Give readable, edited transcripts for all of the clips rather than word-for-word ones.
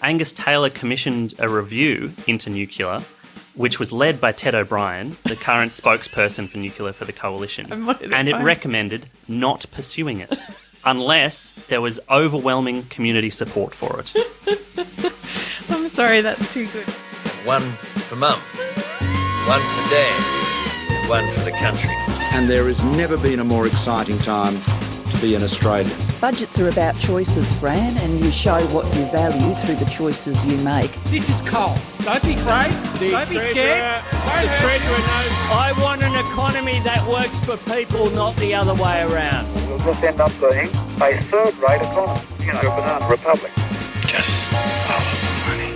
Angus Taylor commissioned a review into nuclear, which was led by Ted O'Brien, the current spokesperson for nuclear for the Coalition. And it recommended not pursuing it unless there was overwhelming community support for it. I'm sorry, that's too good. One for Mum, one for Dad, and one for the country. And there has never been a more exciting time to be an Australian. Budgets are about choices, Fran, and you show what you value through the choices you make. This is coal. Don't be afraid. Don't be scared. The Treasurer knows. I want an economy that works for people, not the other way around. We'll just end up being a third-rate economy, a banana republic. Just follow the money.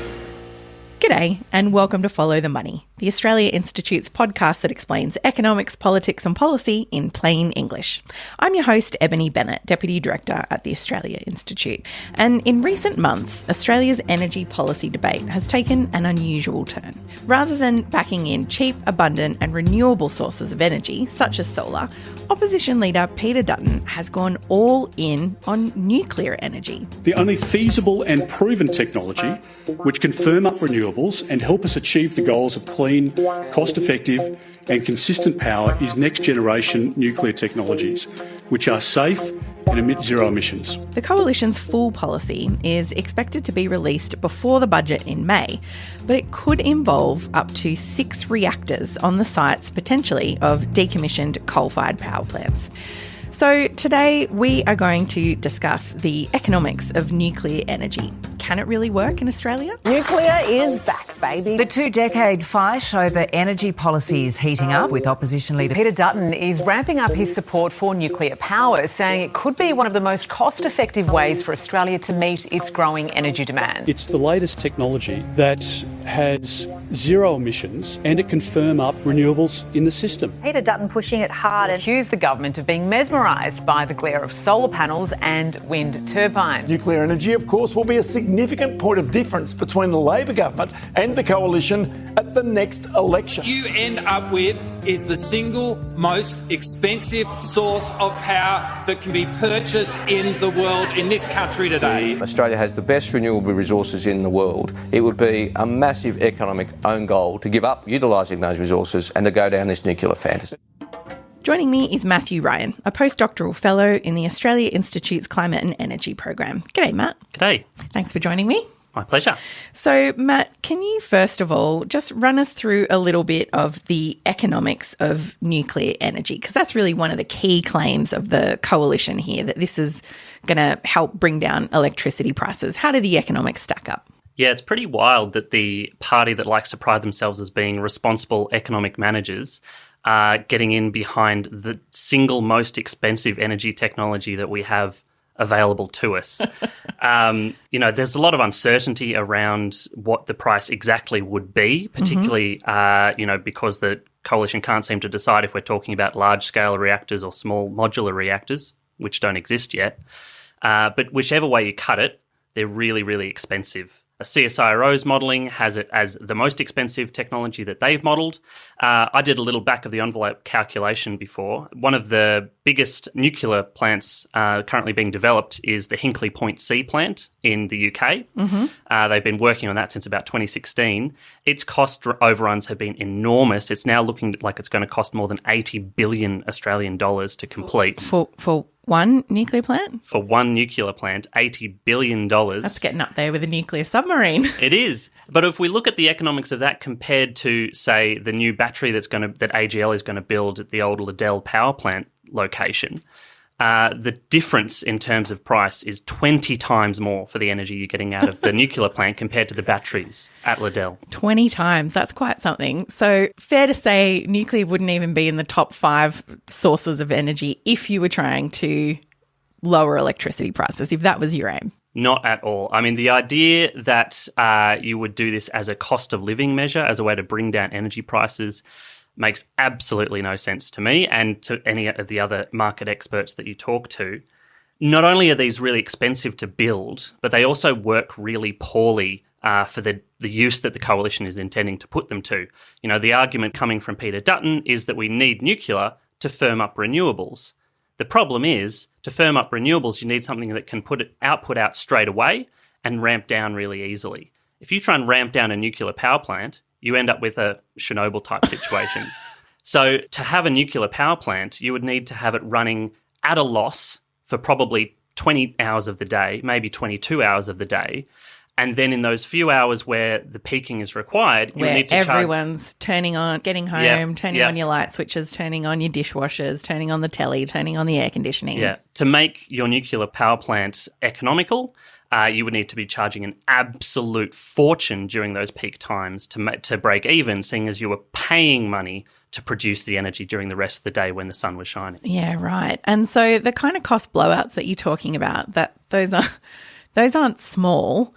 G'day and welcome to Follow the Money, the Australia Institute's podcast that explains economics, politics and policy in plain English. I'm your host, Ebony Bennett, Deputy Director at the Australia Institute. And in recent months, Australia's energy policy debate has taken an unusual turn. Rather than backing in cheap, abundant and renewable sources of energy, such as solar, opposition leader Peter Dutton has gone all in on nuclear energy. The only feasible and proven technology which can firm up renewables and help us achieve the goals of clean, cost-effective and consistent power is next-generation nuclear technologies, which are safe and emit zero emissions. The Coalition's full policy is expected to be released before the budget in May, but it could involve up to 6 reactors on the sites, potentially, of decommissioned coal-fired power plants. So today we are going to discuss the economics of nuclear energy. Can it really work in Australia? Nuclear is back, baby. The 2-decade fight over energy policy is heating up, with opposition leader Peter Dutton is ramping up his support for nuclear power, saying it could be one of the most cost-effective ways for Australia to meet its growing energy demand. It's the latest technology that has zero emissions and it can firm up renewables in the system. Peter Dutton pushing it hard and accused the government of being mesmerised by the glare of solar panels and wind turbines. Nuclear energy, of course, will be a significant point of difference between the Labor government and the Coalition at the next election. You end up with is the single most expensive source of power that can be purchased in the world, in this country today. Australia has the best renewable resources in the world. It would be a massive economic own goal to give up utilising those resources and to go down this nuclear fantasy. Joining me is Matthew Ryan, a postdoctoral fellow in the Australia Institute's Climate and Energy Program. G'day, Matt. G'day. Thanks for joining me. My pleasure. So, Matt, can you first of all just run us through a little bit of the economics of nuclear energy? Because that's really one of the key claims of the Coalition here, that this is going to help bring down electricity prices. How do the economics stack up? Yeah, it's pretty wild that the party that likes to pride themselves as being responsible economic managers are getting in behind the single most expensive energy technology that we have available to us. There's a lot of uncertainty around what the price exactly would be, particularly, because the Coalition can't seem to decide if we're talking about large-scale reactors or small modular reactors, which don't exist yet. But whichever way you cut it, they're really, really expensive. CSIRO's modelling has it as the most expensive technology that they've modelled. I did a little back-of-the-envelope calculation before. One of the biggest nuclear plants currently being developed is the Hinkley Point C plant in the UK. They've been working on that since about 2016. Its cost overruns have been enormous. It's now looking like it's going to cost more than 80 billion Australian dollars to complete. For one nuclear plant? For one nuclear plant, $80 billion. That's getting up there with a nuclear submarine. It is. But if we look at the economics of that compared to, say, the new battery that AGL is going to build at the old Liddell power plant location, the difference in terms of price is 20 times more for the energy you're getting out of the nuclear plant compared to the batteries at Liddell. 20 times. That's quite something. So fair to say nuclear wouldn't even be in the top 5 sources of energy if you were trying to lower electricity prices, if that was your aim. Not at all. I mean, the idea that you would do this as a cost of living measure, as a way to bring down energy prices, makes absolutely no sense to me and to any of the other market experts that you talk to. Not only are these really expensive to build, but they also work really poorly for the use that the Coalition is intending to put them to. You know, the argument coming from Peter Dutton is that we need nuclear to firm up renewables. The problem is, to firm up renewables, you need something that can put output out straight away and ramp down really easily. If you try and ramp down a nuclear power plant, you end up with a Chernobyl-type situation. So to have a nuclear power plant, you would need to have it running at a loss for probably 20 hours of the day, maybe 22 hours of the day. And then in those few hours where the peaking is required, you need to everyone's turning on, getting home, turning on your light switches, turning on your dishwashers, turning on the telly, turning on the air conditioning. Yeah. To make your nuclear power plant economical, you would need to be charging an absolute fortune during those peak times to break even, seeing as you were paying money to produce the energy during the rest of the day when the sun was shining. Yeah, right. And so the kind of cost blowouts that you're talking about, those aren't small.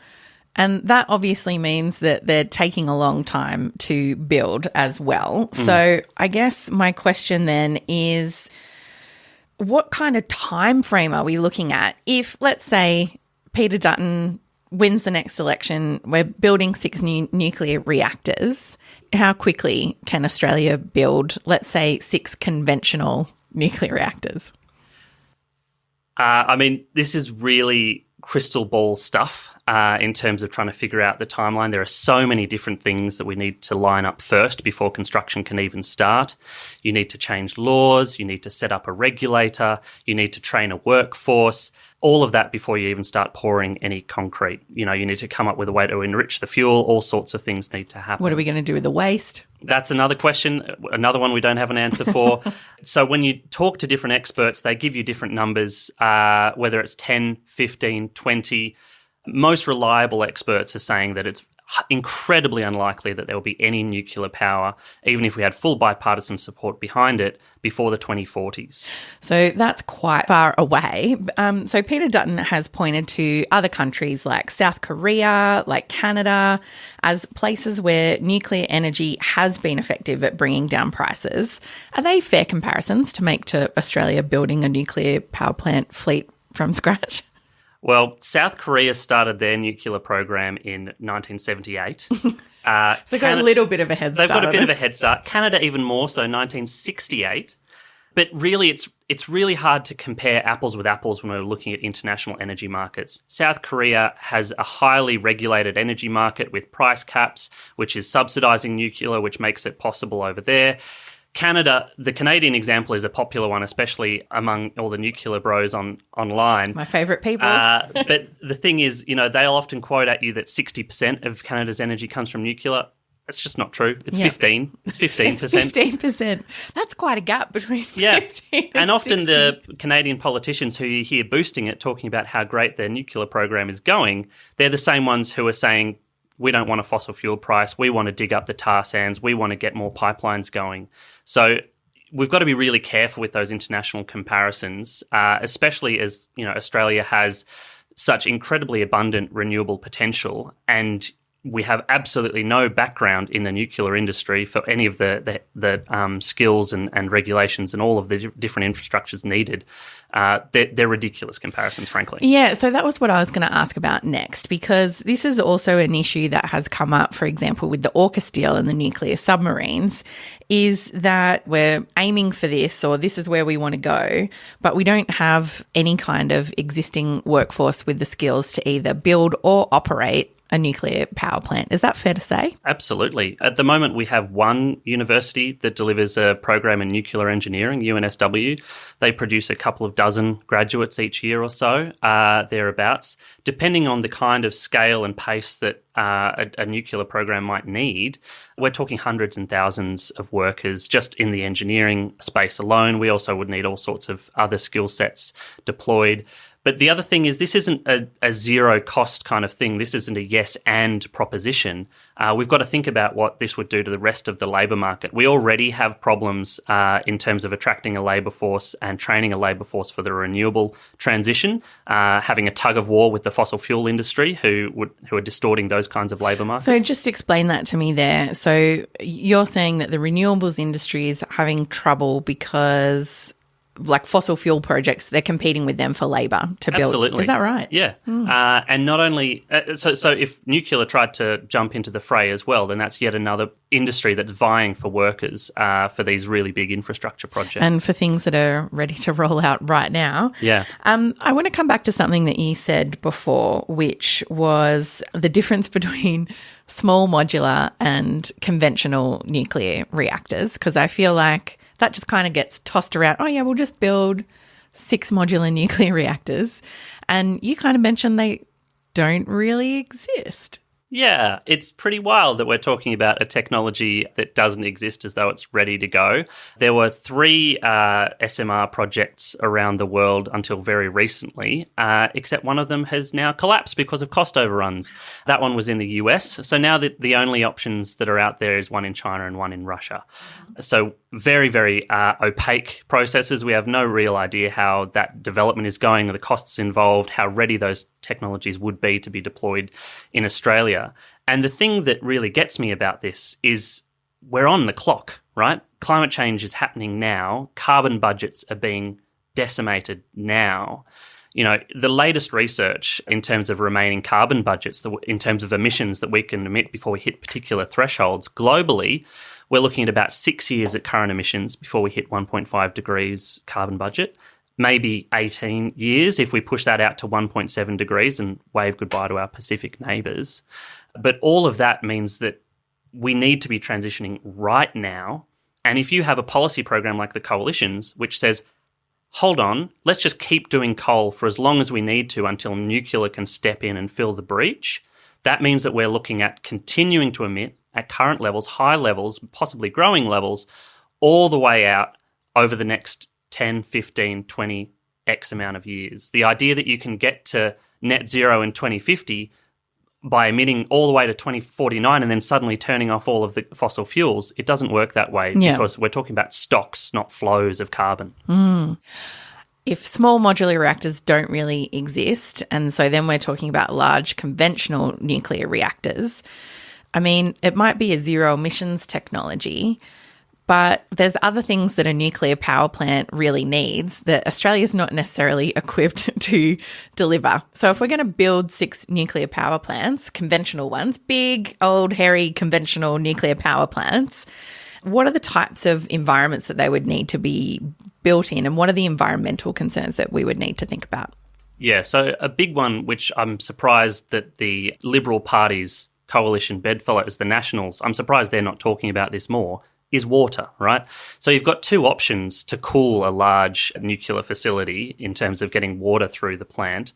And that obviously means that they're taking a long time to build as well. So I guess my question then is, what kind of time frame are we looking at? If, let's say, Peter Dutton wins the next election, we're building 6 new nuclear reactors, how quickly can Australia build, let's say, 6 conventional nuclear reactors? I mean, this is really crystal ball stuff. In terms of trying to figure out the timeline. There are so many different things that we need to line up first before construction can even start. You need to change laws, you need to set up a regulator, you need to train a workforce, all of that before you even start pouring any concrete. You need to come up with a way to enrich the fuel, all sorts of things need to happen. What are we going to do with the waste? That's another question, another one we don't have an answer for. So when you talk to different experts, they give you different numbers, whether it's 10, 15, 20. Most reliable experts are saying that it's incredibly unlikely that there will be any nuclear power, even if we had full bipartisan support behind it, before the 2040s. So that's quite far away. So Peter Dutton has pointed to other countries like South Korea, like Canada, as places where nuclear energy has been effective at bringing down prices. Are they fair comparisons to make to Australia building a nuclear power plant fleet from scratch? Well, South Korea started their nuclear program in 1978. So they've got a little bit of a head start. They've got a bit of a head start. Canada even more so, 1968. But really, it's really hard to compare apples with apples when we're looking at international energy markets. South Korea has a highly regulated energy market with price caps, which is subsidising nuclear, which makes it possible over there. Canada, the Canadian example is a popular one, especially among all the nuclear bros online. My favourite people. But the thing is, they'll often quote at you that 60% of Canada's energy comes from nuclear. That's just not true. It's 15. It's 15%. It's 15%. That's quite a gap between 15 and often 60. the Canadian politicians who you hear boosting it, talking about how great their nuclear program is going, they're the same ones who are saying, we don't want a fossil fuel price. We want to dig up the tar sands. We want to get more pipelines going. So we've got to be really careful with those international comparisons, especially as Australia has such incredibly abundant renewable potential, and we have absolutely no background in the nuclear industry for any of the skills and regulations and all of the different infrastructures needed. They're ridiculous comparisons, frankly. Yeah, so that was what I was going to ask about next, because this is also an issue that has come up, for example, with the AUKUS deal and the nuclear submarines, is that we're aiming for this, or this is where we want to go, but we don't have any kind of existing workforce with the skills to either build or operate a nuclear power plant. Is that fair to say? Absolutely. At the moment, we have one university that delivers a program in nuclear engineering, UNSW. They produce a couple of dozen graduates each year or so, thereabouts. Depending on the kind of scale and pace that a nuclear program might need, we're talking hundreds and thousands of workers just in the engineering space alone. We also would need all sorts of other skill sets deployed. But the other thing is, this isn't a zero cost kind of thing. This isn't a yes and proposition. We've got to think about what this would do to the rest of the labour market. We already have problems in terms of attracting a labour force and training a labour force for the renewable transition, having a tug of war with the fossil fuel industry who are distorting those kinds of labour markets. So just explain that to me there. So you're saying that the renewables industry is having trouble because like fossil fuel projects, they're competing with them for labour to build. Absolutely. Is that right? Yeah. And not only so if nuclear tried to jump into the fray as well, then that's yet another industry that's vying for workers for these really big infrastructure projects. And for things that are ready to roll out right now. Yeah. I want to come back to something that you said before, which was the difference between small modular and conventional nuclear reactors, because I feel like that just kind of gets tossed around. Oh, yeah, we'll just build 6 modular nuclear reactors. And you kind of mentioned they don't really exist. Yeah, it's pretty wild that we're talking about a technology that doesn't exist as though it's ready to go. There were 3 SMR projects around the world until very recently, except one of them has now collapsed because of cost overruns. That one was in the US. So now the only options that are out there is one in China and one in Russia. So very, very opaque processes. We have no real idea how that development is going, the costs involved, how ready those technologies would be to be deployed in Australia. And the thing that really gets me about this is we're on the clock, right? Climate change is happening now. Carbon budgets are being decimated now. You know, the latest research in terms of remaining carbon budgets, in terms of emissions that we can emit before we hit particular thresholds globally, we're looking at about 6 years at current emissions before we hit 1.5 degrees carbon budget. Maybe 18 years if we push that out to 1.7 degrees and wave goodbye to our Pacific neighbours. But all of that means that we need to be transitioning right now. And if you have a policy program like the Coalition's, which says, hold on, let's just keep doing coal for as long as we need to until nuclear can step in and fill the breach, that means that we're looking at continuing to emit at current levels, high levels, possibly growing levels, all the way out over the next 10, 15, 20, X amount of years. The idea that you can get to net zero in 2050 by emitting all the way to 2049 and then suddenly turning off all of the fossil fuels, it doesn't work that way because we're talking about stocks, not flows of carbon. If small modular reactors don't really exist, and so then we're talking about large conventional nuclear reactors, I mean, it might be a zero emissions technology, but there's other things that a nuclear power plant really needs that Australia's not necessarily equipped to deliver. So if we're going to build 6 nuclear power plants, conventional ones, big, old, hairy, conventional nuclear power plants, what are the types of environments that they would need to be built in, and what are the environmental concerns that we would need to think about? Yeah, so a big one, which I'm surprised that the Liberal Party's coalition bedfellows, the Nationals, I'm surprised they're not talking about this more, is water, right? So you've got 2 options to cool a large nuclear facility in terms of getting water through the plant.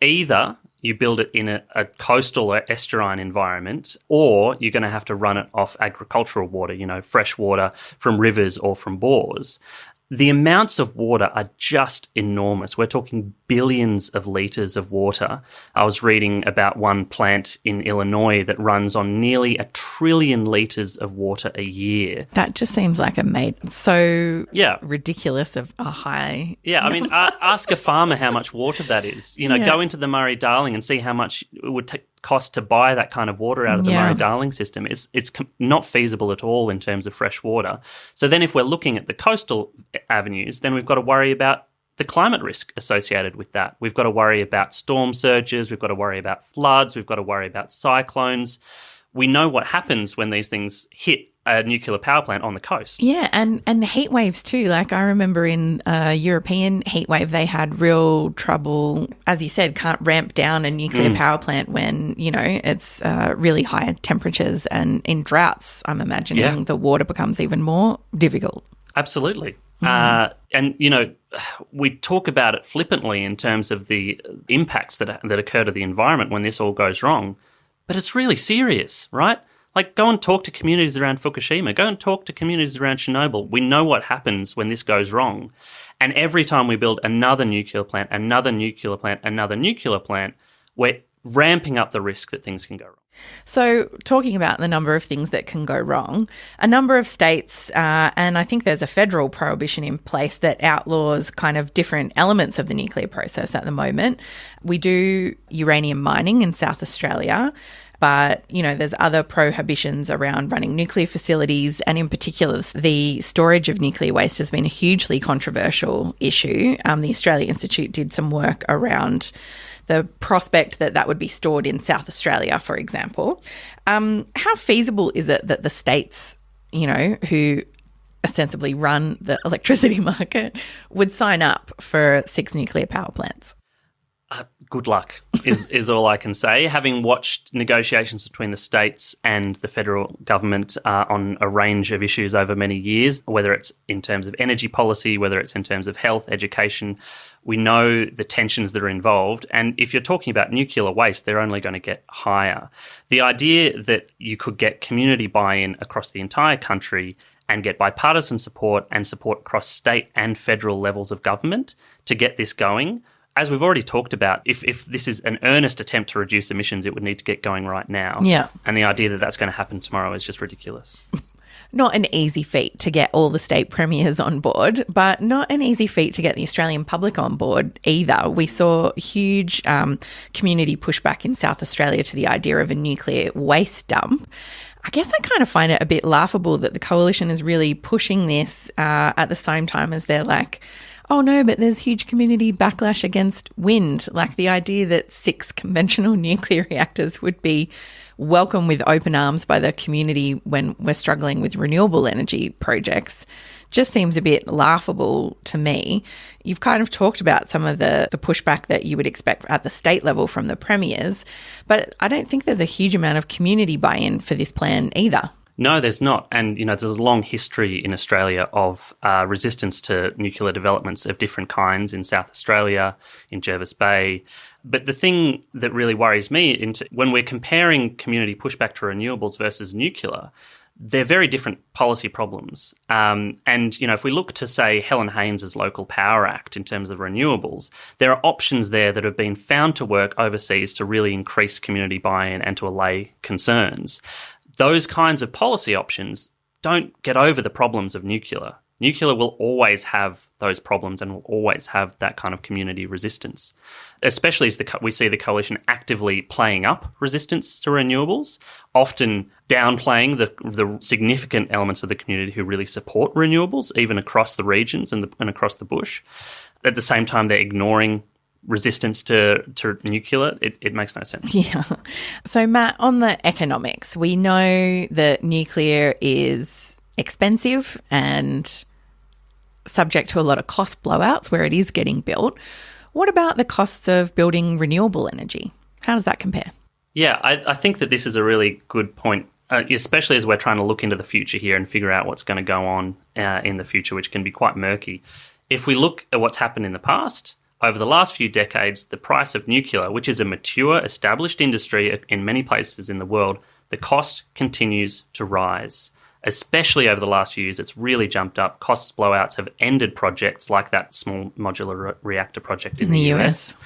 Either you build it in a coastal or estuarine environment, or you're going to have to run it off agricultural water, you know, fresh water from rivers or from bores. The amounts of water are just enormous. We're talking billions of litres of water. I was reading about one plant in Illinois that runs on nearly 1 trillion litres of water a year. That just seems like ridiculous of a high... Yeah, I mean, ask a farmer how much water that is. You know, go into the Murray-Darling and see how much it would cost to buy that kind of water out of the Murray-Darling system. It's not feasible at all in terms of fresh water. So then if we're looking at the coastal avenues, then we've got to worry about the climate risk associated with that. We've got to worry about storm surges. We've got to worry about floods. We've got to worry about cyclones. We know what happens when these things hit a nuclear power plant on the coast. Yeah, and heat waves too. Like I remember in a European heat wave, they had real trouble, as you said, can't ramp down a nuclear power plant when, you know, it's really high temperatures, and in droughts, I'm imagining the water becomes even more difficult. Absolutely. And, you know, we talk about it flippantly in terms of the impacts that occur to the environment when this all goes wrong, but it's really serious, right? Like, go and talk to communities around Fukushima. Go and talk to communities around Chernobyl. We know what happens when this goes wrong. And every time we build another nuclear plant, another nuclear plant, another nuclear plant, we're ramping up the risk that things can go wrong. So talking about the number of things that can go wrong, a number of states, and I think there's a federal prohibition in place that outlaws kind of different elements of the nuclear process at the moment. We do uranium mining in South Australia. But, there's other prohibitions around running nuclear facilities, and in particular, the storage of nuclear waste has been a hugely controversial issue. The Australia Institute did some work around the prospect that would be stored in South Australia, for example. How feasible is it that the states, who ostensibly run the electricity market, would sign up for 6 nuclear power plants? Good luck is all I can say. Having watched negotiations between the states and the federal government on a range of issues over many years, whether it's in terms of energy policy, whether it's in terms of health, education, we know the tensions that are involved. And if you're talking about nuclear waste, they're only going to get higher. The idea that you could get community buy-in across the entire country and get bipartisan support and support across state and federal levels of government to get this going, as we've already talked about, if this is an earnest attempt to reduce emissions, it would need to get going right now. Yeah. And the idea that that's going to happen tomorrow is just ridiculous. Not an easy feat to get all the state premiers on board, but not an easy feat to get the Australian public on board either. We saw huge community pushback in South Australia to the idea of a nuclear waste dump. I guess I kind of find it a bit laughable that the coalition is really pushing this at the same time as they're like, oh no, but there's huge community backlash against wind. Like the idea that 6 conventional nuclear reactors would be welcome with open arms by the community when we're struggling with renewable energy projects just seems a bit laughable to me. You've kind of talked about some of the pushback that you would expect at the state level from the premiers, but I don't think there's a huge amount of community buy-in for this plan either. No, there's not. And, there's a long history in Australia of resistance to nuclear developments of different kinds in South Australia, in Jervis Bay. But the thing that really worries me when we're comparing community pushback to renewables versus nuclear, they're very different policy problems. And, if we look to, say, Helen Haynes' Local Power Act in terms of renewables, there are options there that have been found to work overseas to really increase community buy-in and to allay concerns. Those kinds of policy options don't get over the problems of nuclear. Nuclear will always have those problems and will always have that kind of community resistance, especially as we see the coalition actively playing up resistance to renewables, often downplaying the significant elements of the community who really support renewables, even across the regions and across the bush. At the same time, they're ignoring resistance to nuclear. It makes no sense. Yeah. So, Matt, on the economics, we know that nuclear is expensive and subject to a lot of cost blowouts where it is getting built. What about the costs of building renewable energy? How does that compare? Yeah, I think that this is a really good point, especially as we're trying to look into the future here and figure out what's going to go on in the future, which can be quite murky. If we look at what's happened in the past, over the last few decades, the price of nuclear, which is a mature, established industry in many places in the world, the cost continues to rise. Especially over the last few years, it's really jumped up. Cost blowouts have ended projects like that small modular reactor project in the US.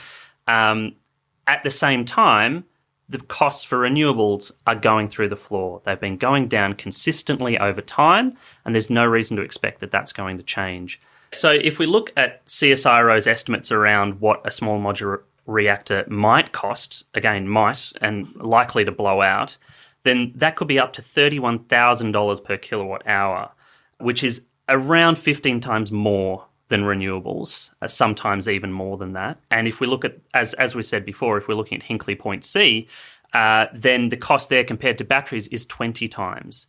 At the same time, the costs for renewables are going through the floor. They've been going down consistently over time, and there's no reason to expect that that's going to change. So if we look at CSIRO's estimates around what a small modular reactor might cost, again, might, and likely to blow out, then that could be up to $31,000 per kilowatt hour, which is around 15 times more than renewables, sometimes even more than that. And if we look at, as we said before, if we're looking at Hinkley Point C, then the cost there compared to batteries is 20 times.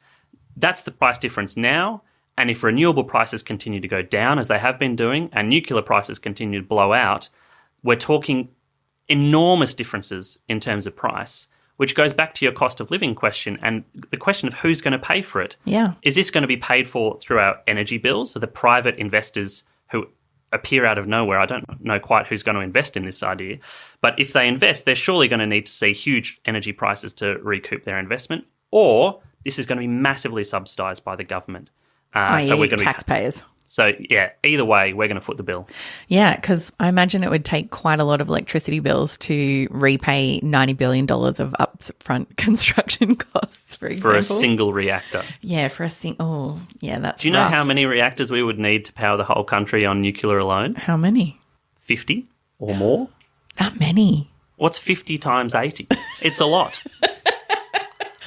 That's the price difference now. And if renewable prices continue to go down, as they have been doing, and nuclear prices continue to blow out, we're talking enormous differences in terms of price, which goes back to your cost of living question and the question of who's going to pay for it. Yeah. Is this going to be paid for through our energy bills? So the private investors who appear out of nowhere, I don't know quite who's going to invest in this idea, but if they invest, they're surely going to need to see huge energy prices to recoup their investment, or this is going to be massively subsidised by the government. So we're going to taxpayers. So, yeah, either way, we're going to foot the bill. Yeah, because I imagine it would take quite a lot of electricity bills to repay $90 billion of upfront construction costs, for example. For a single reactor. Yeah, for a single... Oh, yeah, that's Do you know rough. how many reactors we would need to power the whole country on nuclear alone? How many? 50 or more. That many? What's 50 times 80? It's a lot.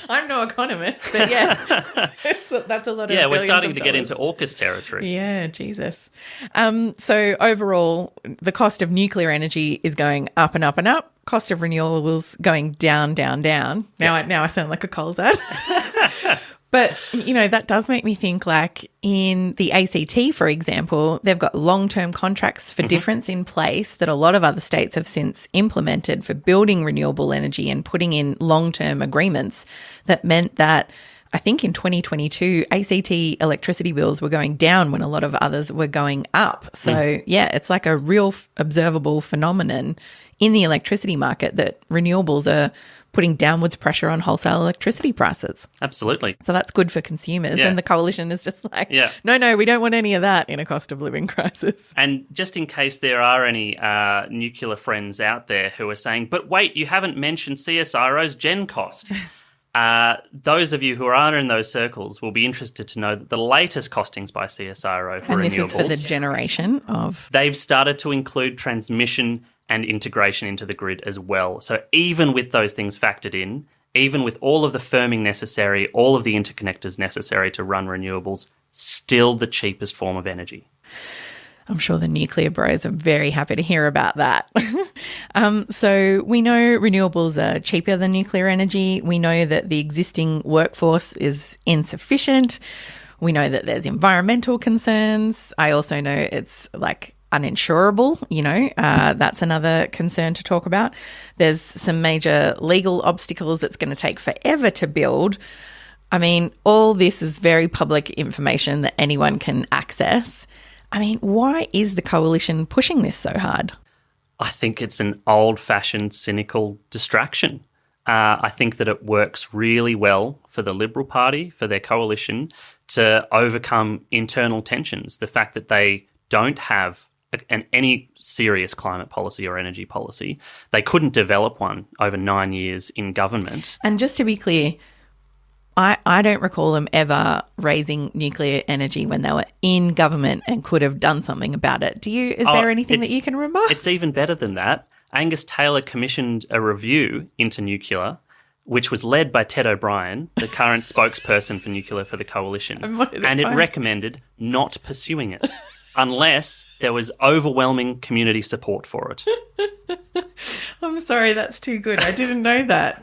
I'm no economist, but yeah, that's a lot of Yeah, we're billions starting of to get dollars. into AUKUS territory. Yeah, Jesus. So overall, the cost of nuclear energy is going up and up and up. Cost of renewables going down, down, down. Now I sound like a Coles ad. But, that does make me think, like in the ACT, for example, they've got long-term contracts for difference in place that a lot of other states have since implemented for building renewable energy and putting in long-term agreements that meant that I think in 2022, ACT electricity bills were going down when a lot of others were going up. So, it's like a real observable phenomenon in the electricity market that renewables are putting downwards pressure on wholesale electricity prices. Absolutely. So that's good for consumers. Yeah. And the coalition is just like, Yeah. no, we don't want any of that in a cost of living crisis. And just in case there are any nuclear friends out there who are saying, but wait, you haven't mentioned CSIRO's gen cost. Those of you who are in those circles will be interested to know that the latest costings by CSIRO for And renewables, this is for the generation of... they've started to include transmission and integration into the grid as well. So even with those things factored in, even with all of the firming necessary, all of the interconnectors necessary to run renewables, still the cheapest form of energy. I'm sure the nuclear bros are very happy to hear about that. So we know renewables are cheaper than nuclear energy. We know that the existing workforce is insufficient. We know that there's environmental concerns. I also know it's like uninsurable, that's another concern to talk about. There's some major legal obstacles it's going to take forever to build. I mean, all this is very public information that anyone can access. I mean, why is the coalition pushing this so hard? I think it's an old-fashioned, cynical distraction. I think that it works really well for the Liberal Party, for their coalition, to overcome internal tensions. The fact that they don't have any serious climate policy or energy policy. They couldn't develop one over 9 years in government. And just to be clear, I don't recall them ever raising nuclear energy when they were in government and could have done something about it. Is there anything that you can remember? It's even better than that. Angus Taylor commissioned a review into nuclear, which was led by Ted O'Brien, the current spokesperson for nuclear for the coalition. And it recommended not pursuing it unless there was overwhelming community support for it. I'm sorry, that's too good. I didn't know that.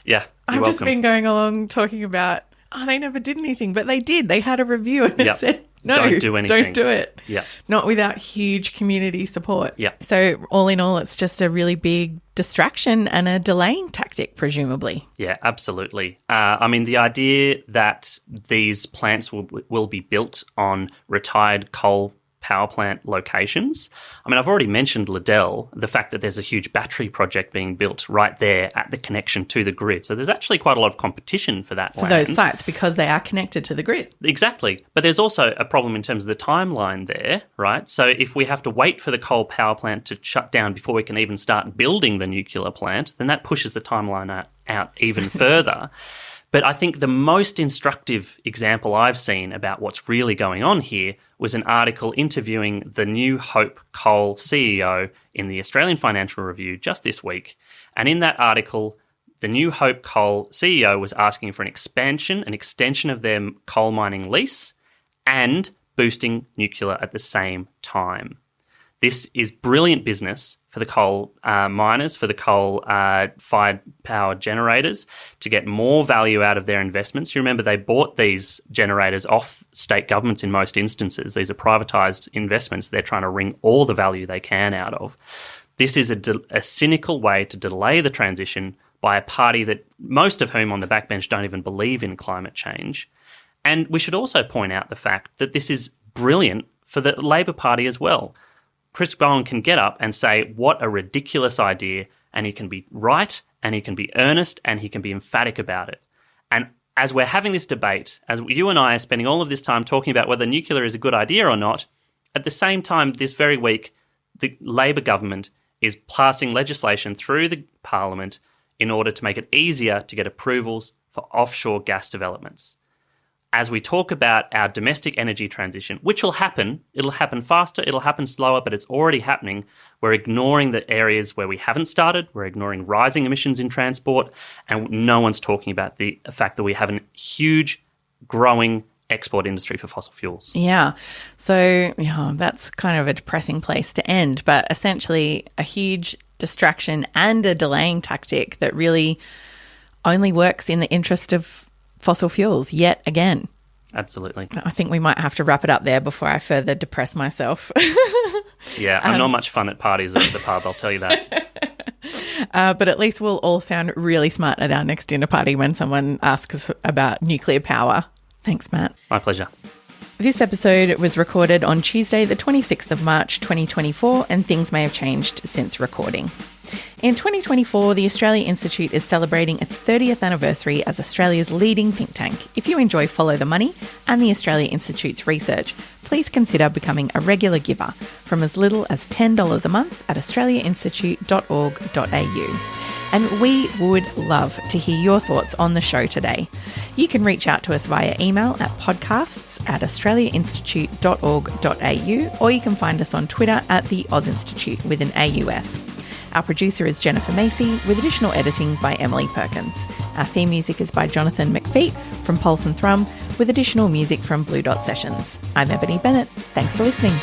Yeah, I've just been going along talking about, they never did anything, but they did. They had a review and it said, no, don't do anything. Don't do it. Yeah. Not without huge community support. Yeah. So all in all, it's just a really big distraction and a delaying tactic, presumably. Yeah, absolutely. I mean, the idea that these plants will be built on retired coal power plant locations. I mean, I've already mentioned Liddell, the fact that there's a huge battery project being built right there at the connection to the grid. So there's actually quite a lot of competition for that land. For those sites, because they are connected to the grid. Exactly. But there's also a problem in terms of the timeline there, right? So if we have to wait for the coal power plant to shut down before we can even start building the nuclear plant, then that pushes the timeline out even further. But I think the most instructive example I've seen about what's really going on here was an article interviewing the New Hope Coal CEO in the Australian Financial Review just this week. And in that article, the New Hope Coal CEO was asking for an extension of their coal mining lease and boosting nuclear at the same time. This is brilliant business for the coal miners, for the coal-fired power generators, to get more value out of their investments. You remember they bought these generators off state governments in most instances. These are privatised investments they're trying to wring all the value they can out of. This is a cynical way to delay the transition by a party that most of whom on the backbench don't even believe in climate change. And we should also point out the fact that this is brilliant for the Labor Party as well. Chris Bowen can get up and say, what a ridiculous idea, and he can be right, and he can be earnest, and he can be emphatic about it. And as we're having this debate, as you and I are spending all of this time talking about whether nuclear is a good idea or not, at the same time this very week, the Labor government is passing legislation through the Parliament in order to make it easier to get approvals for offshore gas developments. as we talk about our domestic energy transition, which will happen, it'll happen faster, it'll happen slower, but it's already happening. We're ignoring the areas where we haven't started. We're ignoring rising emissions in transport, and no one's talking about the fact that we have a huge, growing export industry for fossil fuels. Yeah. So that's kind of a depressing place to end, but essentially a huge distraction and a delaying tactic that really only works in the interest of fossil fuels yet again. Absolutely. I think we might have to wrap it up there before I further depress myself. Yeah, I'm not much fun at parties or at the pub, I'll tell you that. But at least we'll all sound really smart at our next dinner party when someone asks us about nuclear power. Thanks, Matt. My pleasure. This episode was recorded on Tuesday, the 26th of March, 2024, and things may have changed since recording. In 2024, the Australia Institute is celebrating its 30th anniversary as Australia's leading think tank. If you enjoy Follow the Money and the Australia Institute's research, please consider becoming a regular giver from as little as $10 a month at australiainstitute.org.au. And we would love to hear your thoughts on the show today. You can reach out to us via email at podcasts@australiainstitute.org.au, or you can find us on Twitter at the Oz Institute with an AUS. Our producer is Jennifer Macy, with additional editing by Emily Perkins. Our theme music is by Jonathan McFeet from Pulse and Thrum, with additional music from Blue Dot Sessions. I'm Ebony Bennett. Thanks for listening.